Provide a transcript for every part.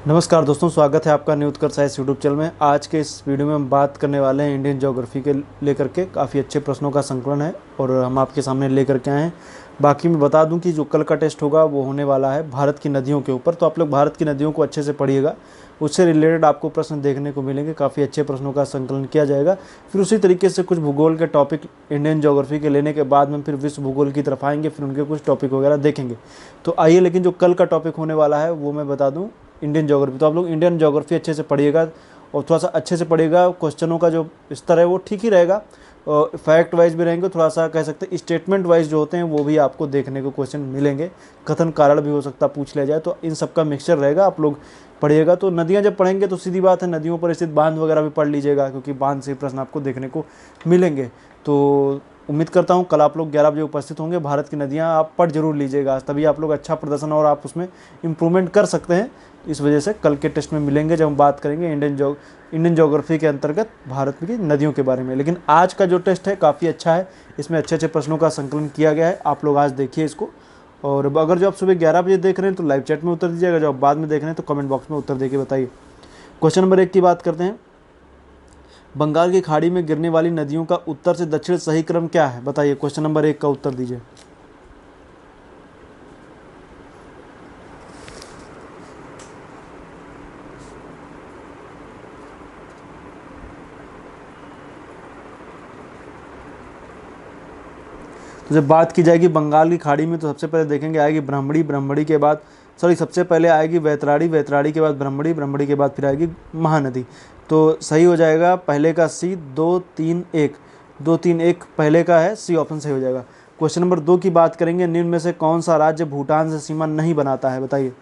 नमस्कार दोस्तों, स्वागत है आपका न्यू उत्कर्ष साइंस यूट्यूब चैनल में। आज के इस वीडियो में हम बात करने वाले हैं इंडियन ज्योग्राफी के लेकर के। काफ़ी अच्छे प्रश्नों का संकलन है और हम आपके सामने लेकर के आए हैं। बाकी मैं बता दूं कि जो कल का टेस्ट होगा वो होने वाला है भारत की नदियों के ऊपर, तो आप लोग भारत की नदियों को अच्छे से पढ़िएगा। उससे रिलेटेड आपको प्रश्न देखने को मिलेंगे, काफ़ी अच्छे प्रश्नों का संकलन किया जाएगा। फिर उसी तरीके से कुछ भूगोल के टॉपिक इंडियन ज्योग्राफी के लेने के बाद में फिर विश्व भूगोल की तरफ आएंगे, फिर उनके कुछ टॉपिक वगैरह देखेंगे। तो आइए, लेकिन जो कल का टॉपिक होने वाला है वो मैं बता दूं, इंडियन ज्योग्राफी। तो आप लोग इंडियन ज्योग्राफी अच्छे से पढ़िएगा और थोड़ा सा अच्छे से पढ़िएगा। क्वेश्चनों का जो स्तर है वो ठीक ही रहेगा, फैक्ट वाइज भी रहेंगे, थोड़ा सा कह सकते हैं स्टेटमेंट वाइज जो होते हैं वो भी आपको देखने को क्वेश्चन मिलेंगे। कथन कारण भी हो सकता है पूछ लिया जाए, तो इन सब का मिक्सचर रहेगा। आप लोग पढ़िएगा। तो नदियाँ जब पढ़ेंगे तो सीधी बात है, नदियों पर स्थित बांध वगैरह भी पढ़ लीजिएगा, क्योंकि बांध से प्रश्न आपको देखने को मिलेंगे। तो उम्मीद करता हूँ कल आप लोग 11 बजे उपस्थित होंगे। भारत की नदियाँ आप पढ़ जरूर लीजिएगा, तभी आप लोग अच्छा प्रदर्शन और आप उसमें इम्प्रूवमेंट कर सकते हैं। इस वजह से कल के टेस्ट में मिलेंगे जब हम बात करेंगे इंडियन ज्योग्राफी के अंतर्गत भारत की नदियों के बारे में। लेकिन आज का जो टेस्ट है काफ़ी अच्छा है, इसमें अच्छे अच्छे प्रश्नों का संकलन किया गया है। आप लोग आज देखिए इसको। और अगर जो आप सुबह 11 बजे देख रहे हैं तो लाइव चैट में उत्तर दीजिएगा, जो आप बाद में देख रहे हैं तो कमेंट बॉक्स में उत्तर देके बताइए। क्वेश्चन नंबर 1 की बात करते हैं। बंगाल की खाड़ी में गिरने वाली नदियों का उत्तर से दक्षिण सही क्रम क्या है, बताइए। क्वेश्चन नंबर 1 का उत्तर दीजिए। तो जब बात की जाएगी बंगाल की खाड़ी में, तो सबसे पहले देखेंगे आएगी ब्राह्मणी, ब्राह्मणी के बाद सबसे पहले आएगी वैतराड़ी, वैतराड़ी के बाद ब्राह्मणी, ब्राह्मणी के बाद फिर आएगी महानदी। तो सही हो जाएगा पहले का सी, 2 3 1, 2 3 1 पहले का है, सी ऑप्शन सही हो जाएगा। क्वेश्चन नंबर 2 की बात करेंगे। निम्न में से कौन सा राज्य भूटान से सीमा नहीं बनाता है, बताइए।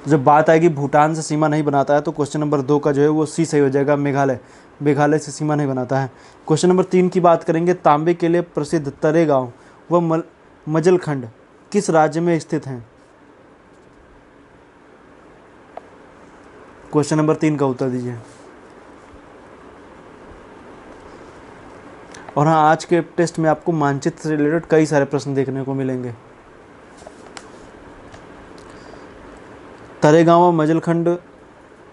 जब बात आएगी भूटान से सीमा नहीं बनाता है, तो क्वेश्चन नंबर 2 का जो है वो सी सही हो जाएगा, मेघालय। मेघालय से सीमा नहीं बनाता है। क्वेश्चन नंबर 3 की बात करेंगे। तांबे के लिए प्रसिद्ध तरेगांव व मजलखंड किस राज्य में स्थित हैं? क्वेश्चन नंबर 3 का उत्तर दीजिए। और हाँ, आज के टेस्ट में आपको मानचित्र से रिलेटेड कई सारे प्रश्न देखने को मिलेंगे। तरेगांव व मजलखंड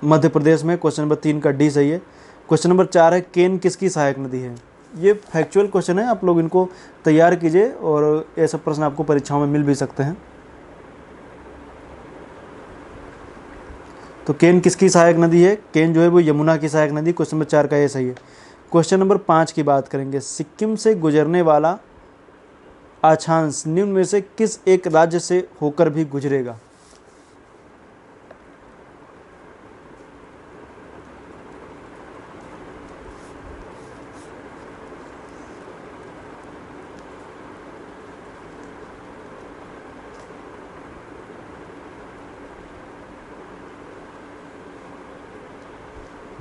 मध्य प्रदेश में। क्वेश्चन नंबर 3 का डी सही है। क्वेश्चन नंबर 4 है, केन किसकी सहायक नदी है? ये फैक्चुअल क्वेश्चन है, आप लोग इनको तैयार कीजिए और ये सब प्रश्न आपको परीक्षाओं में मिल भी सकते हैं। तो केन किसकी सहायक नदी है? केन जो है वो यमुना की सहायक नदी। क्वेश्चन नंबर 4 का ये सही है। क्वेश्चन नंबर 5 की बात करेंगे। सिक्किम से गुजरने वाला अक्षांश निम्न में से किस एक राज्य से होकर भी गुजरेगा?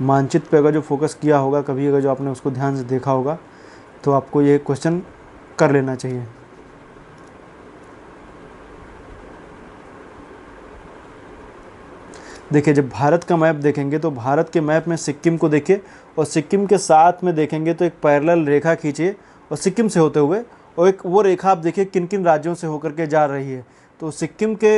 मानचित्र पे अगर जो फोकस किया होगा कभी, अगर जो आपने उसको ध्यान से देखा होगा, तो आपको ये क्वेश्चन कर लेना चाहिए। देखिए, जब भारत का मैप देखेंगे तो भारत के मैप में सिक्किम को देखिए और सिक्किम के साथ में देखेंगे तो एक पैरेलल रेखा खींचिए और सिक्किम से होते हुए, और एक वो रेखा आप देखिए किन किन राज्यों से होकर के जा रही है। तो सिक्किम के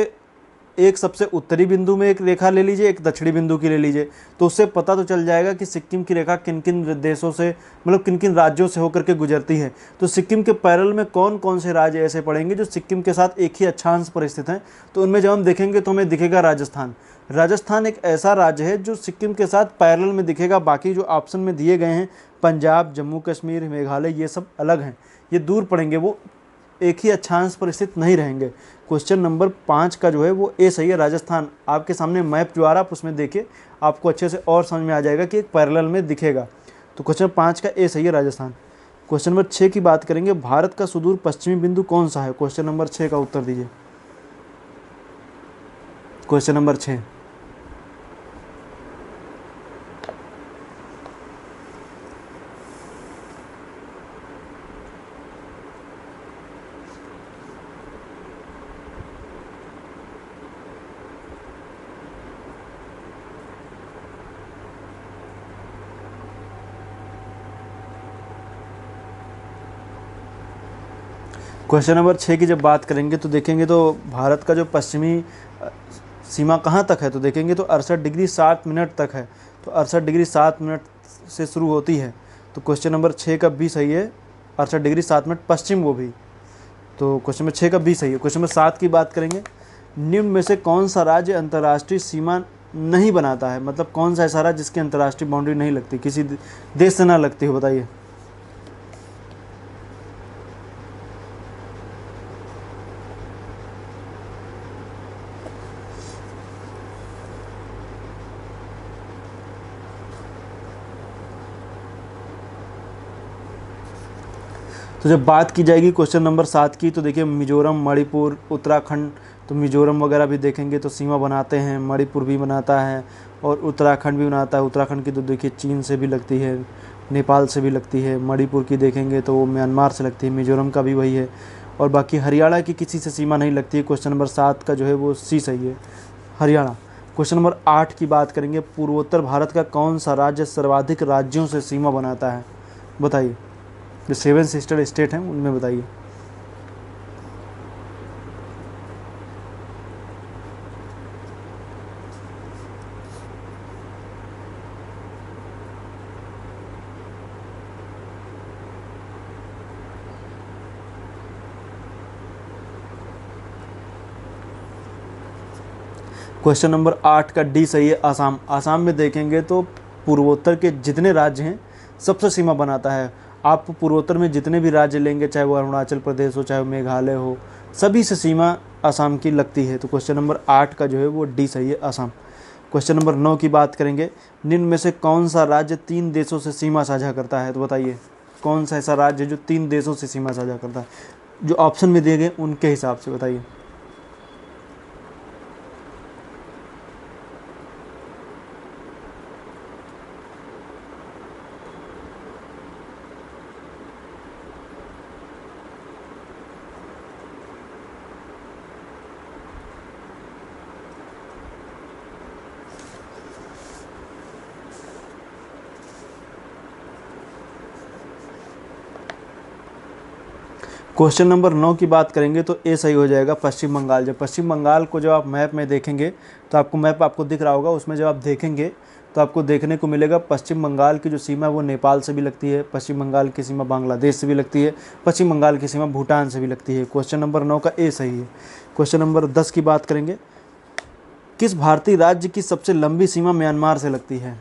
एक सबसे उत्तरी बिंदु में एक रेखा ले लीजिए, एक दक्षिणी बिंदु की ले लीजिए, तो उससे पता तो चल जाएगा कि सिक्किम की रेखा किन किन देशों से, मतलब किन किन राज्यों से होकर के गुजरती है। तो सिक्किम के पैरेलल में कौन कौन से राज्य ऐसे पड़ेंगे जो सिक्किम के साथ एक ही अक्षांश पर स्थित हैं? तो उनमें जब हम देखेंगे तो हमें दिखेगा राजस्थान। राजस्थान एक ऐसा राज्य है जो सिक्किम के साथ पैरेलल में दिखेगा। बाकी जो ऑप्शन में दिए गए हैं, पंजाब, जम्मू कश्मीर, मेघालय, ये सब अलग हैं, ये दूर पड़ेंगे, वो एक ही अक्षांश पर स्थित नहीं रहेंगे। क्वेश्चन नंबर 5 का जो है वो ए सही है, राजस्थान। आपके सामने मैप जो आ रहा है आप उसमें देखिए, आपको अच्छे से और समझ में आ जाएगा कि एक पैरेलल में दिखेगा। तो क्वेश्चन 5 का ए सही है, राजस्थान। क्वेश्चन नंबर 6 की बात करेंगे। भारत का सुदूर पश्चिमी बिंदु कौन सा है? क्वेश्चन नंबर 6 का उत्तर दीजिए। Question number 6। क्वेश्चन नंबर 6 की जब बात करेंगे तो देखेंगे तो भारत का जो पश्चिमी सीमा कहाँ तक है, तो देखेंगे तो 68 डिग्री 7 मिनट तक है। तो 68 डिग्री 7 मिनट से शुरू होती है। तो क्वेश्चन नंबर 6 का बी सही है, 68 डिग्री 7 मिनट पश्चिम, वो भी। तो क्वेश्चन नंबर 6 का बी सही है। क्वेश्चन नंबर 7 की बात करेंगे, निम्न में से कौन सा राज्य अंतर्राष्ट्रीय सीमा नहीं बनाता है, मतलब कौन सा ऐसा राज्य जिसकी अंतर्राष्ट्रीय बाउंड्री नहीं लगती, किसी देश से ना लगती हो, बताइए। तो जब बात की जाएगी क्वेश्चन नंबर 7 की, तो देखिए मिजोरम, मणिपुर, उत्तराखंड, तो मिजोरम वगैरह भी देखेंगे तो सीमा बनाते हैं, मणिपुर भी बनाता है और उत्तराखंड भी बनाता है। उत्तराखंड की तो देखिए चीन से भी लगती है, नेपाल से भी लगती है। मणिपुर की देखेंगे तो वो म्यांमार से लगती है। मिजोरम का भी वही है। और बाकी हरियाणा की किसी से सीमा नहीं लगती है। क्वेश्चन नंबर 7 का जो है वो सी सही है, हरियाणा। क्वेश्चन नंबर 8 की बात करेंगे, पूर्वोत्तर भारत का कौन सा राज्य सर्वाधिक राज्यों से सीमा बनाता है, बताइए। जो 7 सिस्टर स्टेट हैं उनमें बताइए। क्वेश्चन नंबर 8 का डी सही है, आसाम। आसाम में देखेंगे तो पूर्वोत्तर के जितने राज्य हैं सबसे सीमा बनाता है। आप पूर्वोत्तर में जितने भी राज्य लेंगे, चाहे वो अरुणाचल प्रदेश हो, चाहे वो मेघालय हो, सभी से सीमा आसाम की लगती है। तो क्वेश्चन नंबर 8 का जो है वो डी सही है, आसाम। क्वेश्चन नंबर 9 की बात करेंगे, निम्न में से कौन सा राज्य 3 देशों से सीमा साझा करता है, तो बताइए कौन सा ऐसा राज्य जो 3 देशों से सीमा साझा करता है। जो ऑप्शन में दिए गए उनके हिसाब से बताइए। क्वेश्चन नंबर 9 की बात करेंगे तो ए सही हो जाएगा, पश्चिम बंगाल। जब पश्चिम बंगाल को जब आप मैप में देखेंगे तो आपको मैप आपको दिख रहा होगा, उसमें जब आप देखेंगे तो आपको देखने को मिलेगा पश्चिम बंगाल की जो सीमा है वो नेपाल से भी लगती है, पश्चिम बंगाल की सीमा बांग्लादेश से भी लगती है, पश्चिम बंगाल की सीमा भूटान से भी लगती है। क्वेश्चन नंबर 9 का ए सही है। क्वेश्चन नंबर 10 की बात करेंगे, किस भारतीय राज्य की सबसे लंबी सीमा म्यांमार से लगती है।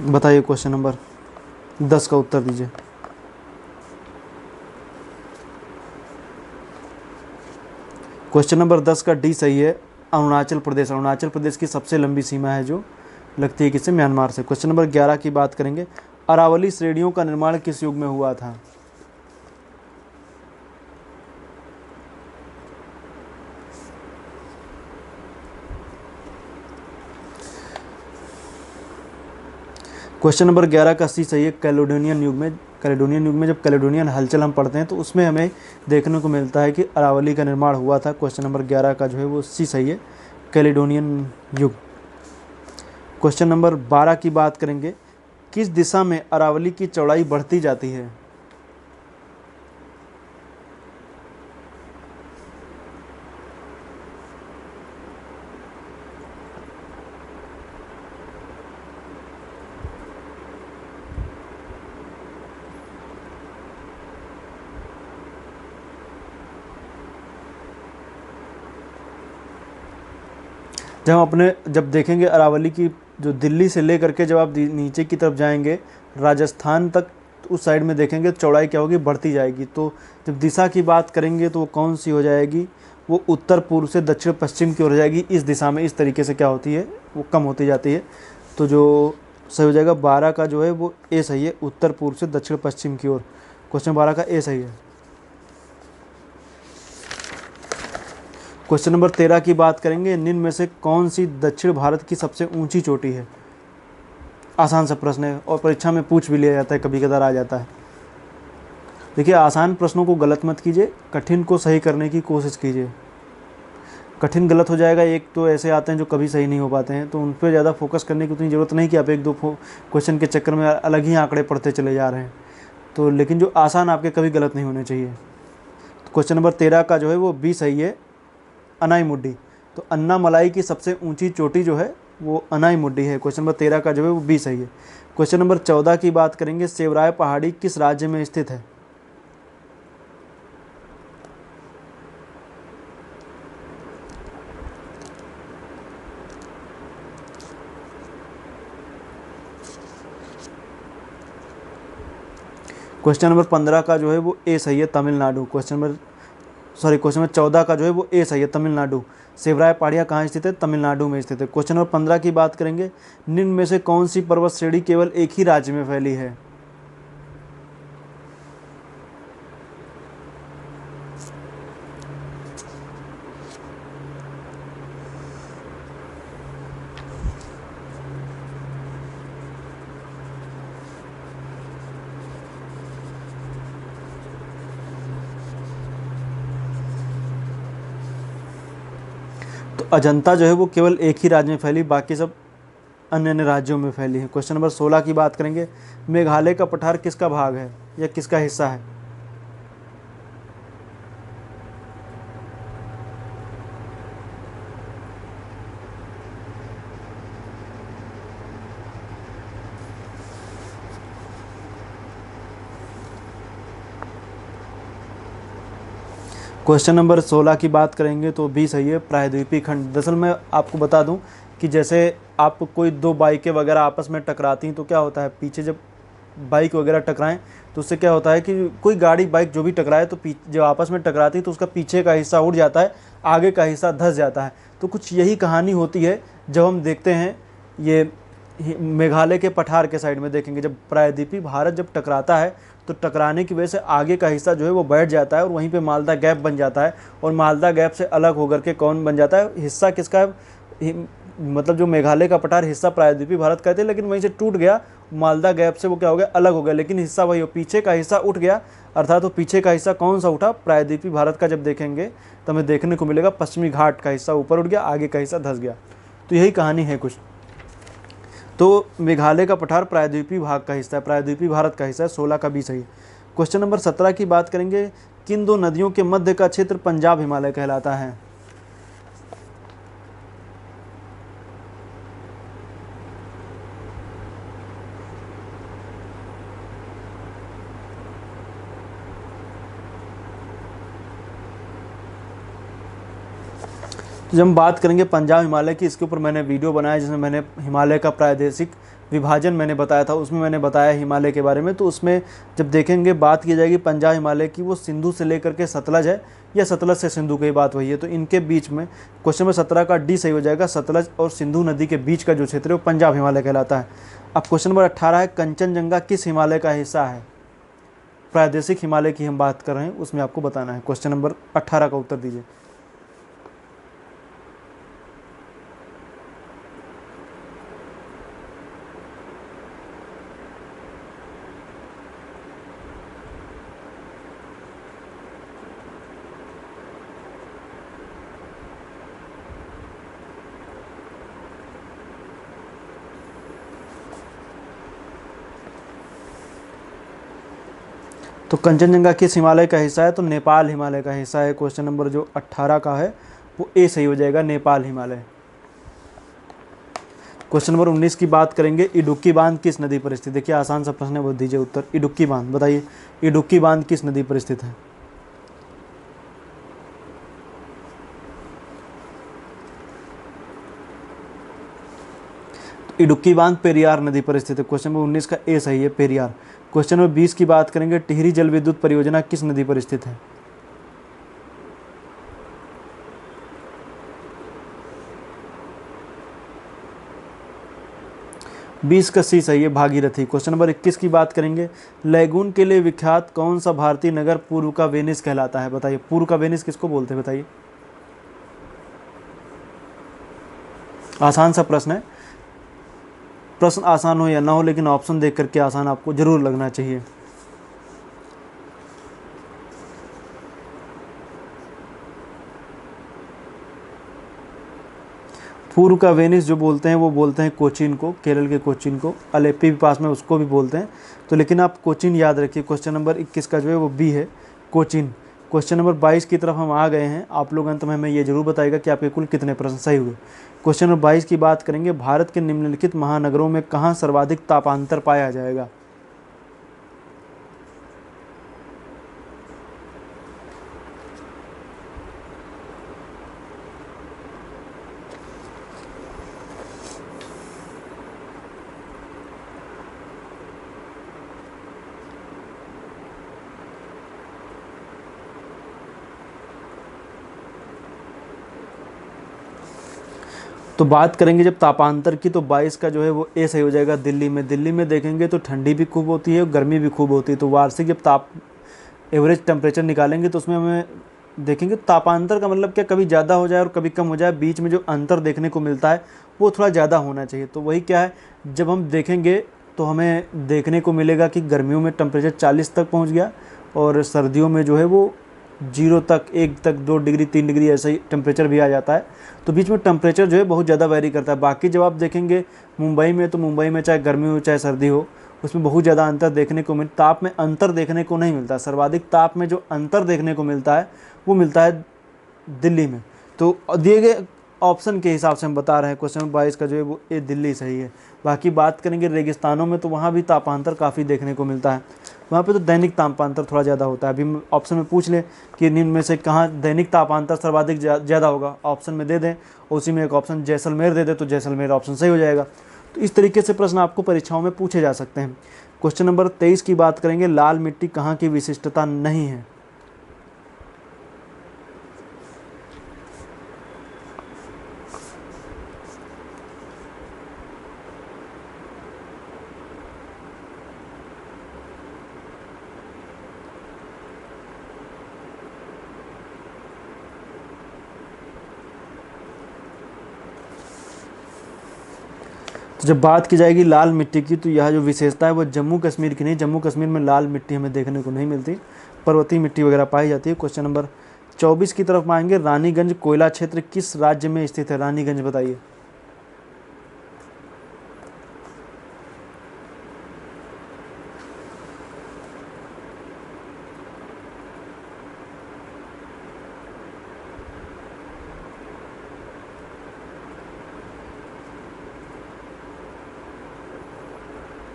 बताइए, क्वेश्चन नंबर 10 का उत्तर दीजिए। क्वेश्चन नंबर 10 का डी सही है, अरुणाचल प्रदेश। अरुणाचल प्रदेश की सबसे लंबी सीमा है जो लगती है किससे, म्यांमार से। क्वेश्चन नंबर 11 की बात करेंगे, अरावली श्रेणियों का निर्माण किस युग में हुआ था। क्वेश्चन नंबर 11 का सी सही है, कैलेडोनियन युग में। कैलेडोनियन युग में जब कैलेडोनियन हलचल हम पढ़ते हैं तो उसमें हमें देखने को मिलता है कि अरावली का निर्माण हुआ था। क्वेश्चन नंबर 11 का जो है वो सी सही है, कैलेडोनियन युग। क्वेश्चन नंबर 12 की बात करेंगे, किस दिशा में अरावली की चौड़ाई बढ़ती जाती है। जब हम अपने जब देखेंगे अरावली की, जो दिल्ली से ले करके जब आप नीचे की तरफ जाएंगे राजस्थान तक, तो उस साइड में देखेंगे चौड़ाई क्या होगी, बढ़ती जाएगी। तो जब दिशा की बात करेंगे तो वो कौन सी हो जाएगी, वो उत्तर पूर्व से दक्षिण पश्चिम की ओर जाएगी। इस दिशा में इस तरीके से क्या होती है, वो कम होती जाती है। तो जो सही हो जाएगा 12 का जो है वो ए सही है, उत्तर पूर्व से दक्षिण पश्चिम की ओर। क्वेश्चन 12 का ए सही है। क्वेश्चन नंबर 13 की बात करेंगे, निम्न में से कौन सी दक्षिण भारत की सबसे ऊंची चोटी है। आसान सा प्रश्न है और परीक्षा में पूछ भी लिया जाता है, कभी कदार आ जाता है। देखिए, आसान प्रश्नों को गलत मत कीजिए, कठिन को सही करने की कोशिश कीजिए। कठिन गलत हो जाएगा। एक तो ऐसे आते हैं जो कभी सही नहीं हो पाते हैं, तो उन पर ज़्यादा फोकस करने की उतनी ज़रूरत नहीं कि आप एक दो क्वेश्चन के चक्कर में अलग ही आंकड़े पढ़ते चले जा रहे हैं। तो लेकिन जो आसान आपके कभी गलत नहीं होने चाहिए। तो क्वेश्चन नंबर 13 का जो है वो बी सही है, अनाईमुड्डी। तो अन्नामलाई की सबसे ऊंची चोटी जो है वो अनाईमुड्डी है। क्वेश्चन नंबर 13 का जो है वो बी सही है। क्वेश्चन नंबर 14 की बात करेंगे, सेवराय पहाड़ी किस राज्य में स्थित है? क्वेश्चन नंबर 15 का जो है वो ए सही है, तमिलनाडु। क्वेश्चन नंबर 14 का जो है वो ए सही है, तमिलनाडु। सेवराय पहाड़ियाँ कहाँ स्थित है? तमिलनाडु में स्थित है। क्वेश्चन नंबर 15 की बात करेंगे, निम्न में से कौन सी पर्वत श्रेणी केवल एक ही राज्य में फैली है? तो अजंता जो है वो केवल एक ही राज्य में फैली, बाकी सब अन्य अन्य राज्यों में फैली है। क्वेश्चन नंबर 16 की बात करेंगे, मेघालय का पठार किसका भाग है या किसका हिस्सा है? क्वेश्चन नंबर 16 की बात करेंगे तो बी सही है, प्रायद्वीपीय खंड। दरअसल मैं आपको बता दूं कि जैसे आप कोई दो बाइकें वगैरह आपस में टकराती हैं तो क्या होता है, पीछे जब बाइक वगैरह टकराएं तो उससे क्या होता है कि कोई गाड़ी बाइक जो भी टकराए तो जब आपस में टकराती है तो उसका पीछे का हिस्सा उड़ जाता है, आगे का हिस्सा धंस जाता है। तो कुछ यही कहानी होती है जब हम देखते हैं ये मेघालय के पठार के साइड में देखेंगे, जब प्रायद्वीपीय भारत जब टकराता है तो टकराने की वजह से आगे का हिस्सा जो है वो बैठ जाता है और वहीं पे मालदा गैप बन जाता है। और मालदा गैप से अलग होकर के कौन बन जाता है, हिस्सा किसका है, मतलब जो मेघालय का पठार हिस्सा प्रायद्वीपीय भारत का थे, लेकिन वहीं से टूट गया, मालदा गैप से वो क्या हो गया, अलग हो गया, लेकिन हिस्सा वही हो, पीछे का हिस्सा उठ गया। अर्थात तो पीछे का हिस्सा कौन सा उठा, प्रायद्वीपीय भारत का। जब देखेंगे तो हमें देखने को मिलेगा पश्चिमी घाट का हिस्सा ऊपर उठ गया, आगे का हिस्सा धंस गया। तो यही कहानी है कुछ। तो मेघालय का पठार प्रायद्वीपीय भाग का हिस्सा है, प्रायद्वीपीय भारत का हिस्सा है। 16 का भी सही। क्वेश्चन नंबर 17 की बात करेंगे, किन दो नदियों के मध्य का क्षेत्र पंजाब हिमालय कहलाता है? तो जब हम बात करेंगे पंजाब हिमालय की, इसके ऊपर मैंने वीडियो बनाया जिसमें मैंने हिमालय का प्रादेशिक विभाजन मैंने बताया था, उसमें मैंने बताया हिमालय के बारे में। तो उसमें जब देखेंगे बात की जाएगी पंजाब हिमालय की, वो सिंधु से लेकर के सतलज है या सतलज से सिंधु की बात वही है। तो इनके बीच में क्वेश्चन नंबर 17 का डी सही हो जाएगा, सतलज और सिंधु नदी के बीच का जो क्षेत्र है वो पंजाब हिमालय कहलाता है। अब क्वेश्चन नंबर 18 है, कंचनजंगा किस हिमालय का हिस्सा है? प्रादेशिक हिमालय की हम बात कर रहे हैं, उसमें आपको बताना है। क्वेश्चन नंबर 18 का उत्तर दीजिए। तो कंचनजंगा किस हिमालय का हिस्सा है? तो नेपाल हिमालय का हिस्सा है। क्वेश्चन नंबर जो 18 का है वो ए सही हो जाएगा, नेपाल हिमालय। क्वेश्चन नंबर 19 की बात करेंगे, इडुक्की बांध किस नदी पर स्थित है? देखिए आसान सा प्रश्न है, वो दीजिए उत्तर। इडुक्की बांध बताइए, इडुक्की बांध किस नदी पर स्थित है? इडुक्की बांध पेरियार नदी पर स्थित है। क्वेश्चन नंबर 19 का ए सही है, पेरियार। क्वेश्चन नंबर 20 की बात करेंगे, टिहरी जल विद्युत परियोजना किस नदी पर स्थित है? 20 का सी सही है, भागीरथी। क्वेश्चन नंबर 21 की बात करेंगे, लैगून के लिए विख्यात कौन सा भारतीय नगर पूर्व का वेनिस कहलाता है? बताइए, पूर्व का वेनिस किसको बोलते हैं बताइए। आसान सा प्रश्न है, प्रश्न आसान हो या ना हो लेकिन ऑप्शन देख करके आसान आपको जरूर लगना चाहिए। पूर्व का वेनिस जो बोलते हैं वो बोलते हैं कोचीन को, केरल के कोचीन को। अलेप्पी भी पास में, उसको भी बोलते हैं। तो लेकिन आप कोचीन याद रखिए। क्वेश्चन नंबर 21 का जो है वो बी है, कोचीन। क्वेश्चन नंबर 22 की तरफ हम आ गए हैं। आप लोग अंत में हमें ये जरूर बताइएगा कि आपके कुल कितने प्रश्न सही हुए। क्वेश्चन नंबर 22 की बात करेंगे, भारत के निम्नलिखित महानगरों में कहाँ सर्वाधिक तापांतर पाया जाएगा। तो बात करेंगे जब तापांतर की, तो 22 का जो है वो ए सही हो जाएगा, दिल्ली में। दिल्ली में देखेंगे तो ठंडी भी खूब होती है और गर्मी भी खूब होती है। तो वार्षिक जब एवरेज टेम्परेचर निकालेंगे तो उसमें हमें देखेंगे तापांतर का मतलब क्या, कभी ज़्यादा हो जाए और कभी कम हो जाए, बीच में जो अंतर देखने को मिलता है वो थोड़ा ज़्यादा होना चाहिए। तो वही क्या है, जब हम देखेंगे तो हमें देखने को मिलेगा कि गर्मियों में टेम्परेचर 40 तक पहुँच गया और सर्दियों में जो है वो 0 तक, 1 तक, 2 डिग्री 3 डिग्री ऐसा ही टेम्परेचर भी आ जाता है। तो बीच में टेम्परेचर जो है बहुत ज़्यादा वैरी करता है। बाकी जब आप देखेंगे मुंबई में, तो मुंबई में चाहे गर्मी हो चाहे सर्दी हो, उसमें बहुत ज़्यादा अंतर देखने को ताप में अंतर देखने को नहीं मिलता। सर्वाधिक ताप में जो अंतर देखने को मिलता है वो मिलता है दिल्ली में। तो दिए गए ऑप्शन के हिसाब से हम बता रहे हैं, क्वेश्चन 22 का जो है वो ए दिल्ली सही है। बाकी बात करेंगे रेगिस्तानों में, तो वहाँ भी तापांतर काफ़ी देखने को मिलता है। वहाँ पे तो दैनिक तापांतर थोड़ा ज़्यादा होता है। अभी ऑप्शन में पूछ लें कि निम्न में से कहाँ दैनिक तापांतर सर्वाधिक ज़्यादा होगा, ऑप्शन में दे दें, उसी में एक ऑप्शन जैसलमेर दे दें तो जैसलमेर ऑप्शन सही हो जाएगा। तो इस तरीके से प्रश्न आपको परीक्षाओं में पूछे जा सकते हैं। क्वेश्चन नंबर 23 की बात करेंगे, लाल मिट्टी कहाँ की विशिष्टता नहीं है। तो जब बात की जाएगी लाल मिट्टी की, तो यह जो विशेषता है वो जम्मू कश्मीर की नहीं। जम्मू कश्मीर में लाल मिट्टी हमें देखने को नहीं मिलती, पर्वतीय मिट्टी वगैरह पाई जाती है। क्वेश्चन नंबर 24 की तरफ आएंगे, रानीगंज कोयला क्षेत्र किस राज्य में स्थित है। रानीगंज बताइए।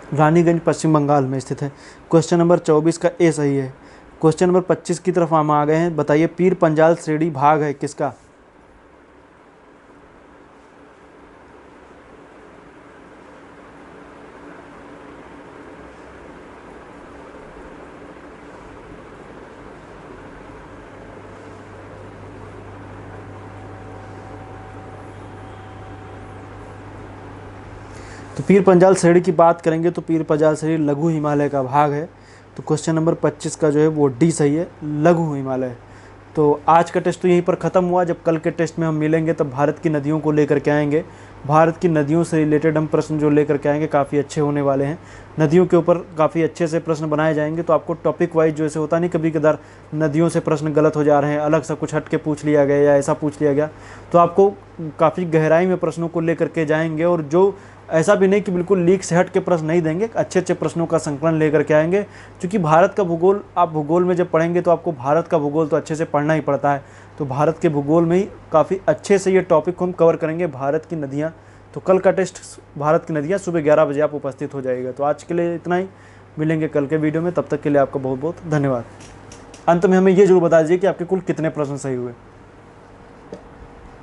रानीगंज पश्चिम बंगाल में स्थित है। क्वेश्चन नंबर 24 का ए सही है। क्वेश्चन नंबर 25 की तरफ हम आ गए हैं। बताइए, पीर पंजाल श्रेणी भाग है किसका। तो पीर पंजाल श्रेणी की बात करेंगे तो पीर पंजाल श्रेणी लघु हिमालय का भाग है। तो क्वेश्चन नंबर 25 का जो है वो डी सही है, लघु हिमालय। तो आज का टेस्ट तो यहीं पर ख़त्म हुआ। जब कल के टेस्ट में हम मिलेंगे तब भारत की नदियों को लेकर के आएंगे। भारत की नदियों से रिलेटेड हम प्रश्न जो लेकर के आएंगे काफ़ी अच्छे होने वाले हैं। नदियों के ऊपर काफ़ी अच्छे से प्रश्न बनाए जाएंगे। तो आपको टॉपिक वाइज जो ऐसे होता नहीं, कभी कभार नदियों से प्रश्न गलत हो जा रहे हैं, अलग सा कुछ हट के पूछ लिया गया या ऐसा पूछ लिया गया, तो आपको काफ़ी गहराई में प्रश्नों को लेकर के जाएंगे। और जो ऐसा भी नहीं कि बिल्कुल लीक से हट के प्रश्न नहीं देंगे, अच्छे अच्छे प्रश्नों का संकलन लेकर के आएंगे। क्योंकि भारत का भूगोल, आप भूगोल में जब पढ़ेंगे तो आपको भारत का भूगोल तो अच्छे से पढ़ना ही पड़ता है। तो भारत के भूगोल में ही काफ़ी अच्छे से ये टॉपिक को हम कवर करेंगे, भारत की नदियाँ। तो कल का टेस्ट भारत की नदियाँ सुबह 11 बजे आप उपस्थित हो जाएगा। तो आज के लिए इतना ही, मिलेंगे कल के वीडियो में। तब तक के लिए आपका बहुत बहुत धन्यवाद। अंत में हमें ये जरूर बता दीजिए कि आपके कुल कितने प्रश्न सही हुए।